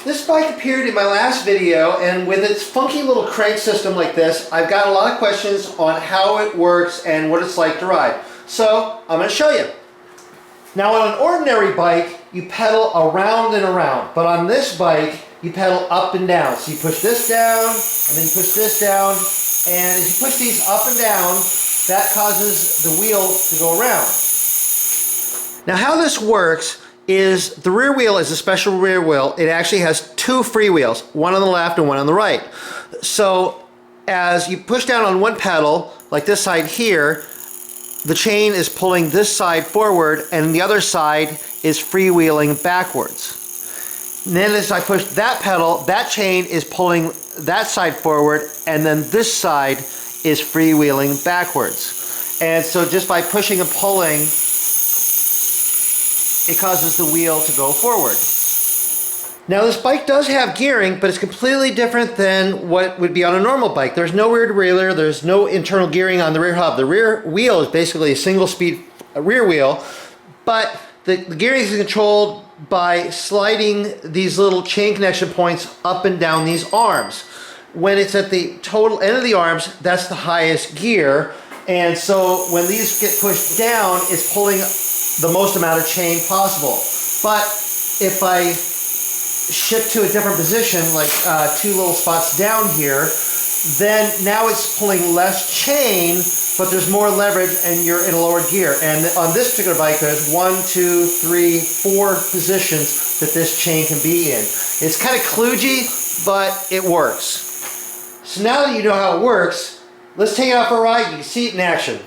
This bike appeared in my last video, and with its funky little crank system like this, I've got a lot of questions on how it works and what it's like to ride. So I'm going to show you. Now on an ordinary bike, you pedal around and around, but on this bike, you pedal up and down. So you push this down, and then you push this down, and as you push these up and down, that causes the wheel to go around. Now how this works is the rear wheel is a special rear wheel. It actually has two free wheels, one on the left and one on the right. So as you push down on one pedal, like this side here, the chain is pulling this side forward and the other side is freewheeling backwards. And then as I push that pedal, that chain is pulling that side forward and then this side is freewheeling backwards. And so just by pushing and pulling, it causes the wheel to go forward. Now this bike does have gearing, but it's completely different than what would be on a normal bike. There's no rear derailleur, there's no internal gearing on the rear hub. The rear wheel is basically a single speed rear wheel, but the gearing is controlled by sliding these little chain connection points up and down these arms. When it's at the total end of the arms, that's the highest gear, and so when these get pushed down, it's pulling the most amount of chain possible. But if I shift to a different position, like two little spots down here, then now it's pulling less chain, but there's more leverage and you're in a lower gear. And on this particular bike, there's 1, 2, 3, 4 positions that this chain can be in. It's kind of kludgy, but it works. So now that you know how it works, let's take it out for a ride. You can see it in action.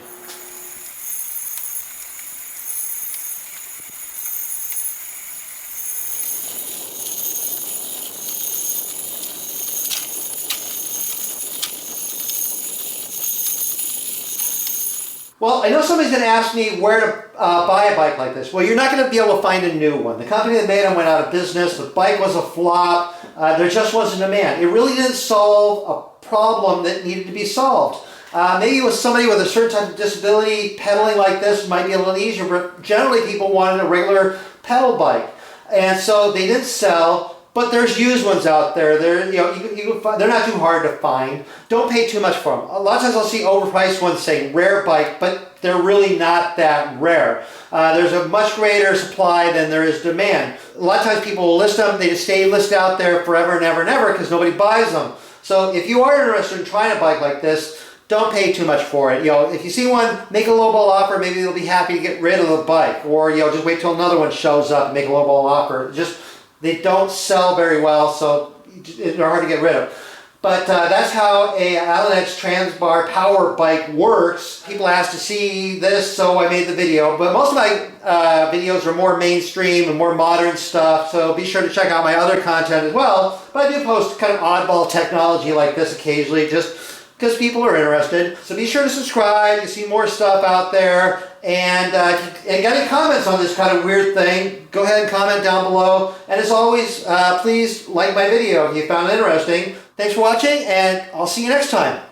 Well, I know somebody's going to ask me where to buy a bike like this. Well, you're not going to be able to find a new one. The company that made them went out of business. The bike was a flop. There just wasn't demand. It really didn't solve a problem that needed to be solved. Maybe it was somebody with a certain type of disability. Pedaling like this might be a little easier, but generally people wanted a regular pedal bike. And so they didn't sell. But there's used ones out there. They're, you can find, they're not too hard to find. Don't pay too much for them. A lot of times I'll see overpriced ones saying rare bike, but they're really not that rare. There's a much greater supply than there is demand. A lot of times people will list them, they just stay listed out there forever and ever and ever because nobody buys them. So if you are interested in trying a bike like this, don't pay too much for it. If you see one, make a lowball offer. Maybe they'll be happy to get rid of the bike, or just wait till another one shows up and make a lowball offer. They don't sell very well, so they're hard to get rid of. But that's how a Alenax Transbar power bike works. People asked to see this, so I made the video. But most of my videos are more mainstream and more modern stuff, so be sure to check out my other content as well. But I do post kind of oddball technology like this occasionally, just because people are interested. So be sure to subscribe. You see more stuff out there. And if you got any comments on this kind of weird thing, go ahead and comment down below. And as always, please like my video if you found it interesting. Thanks for watching, and I'll see you next time.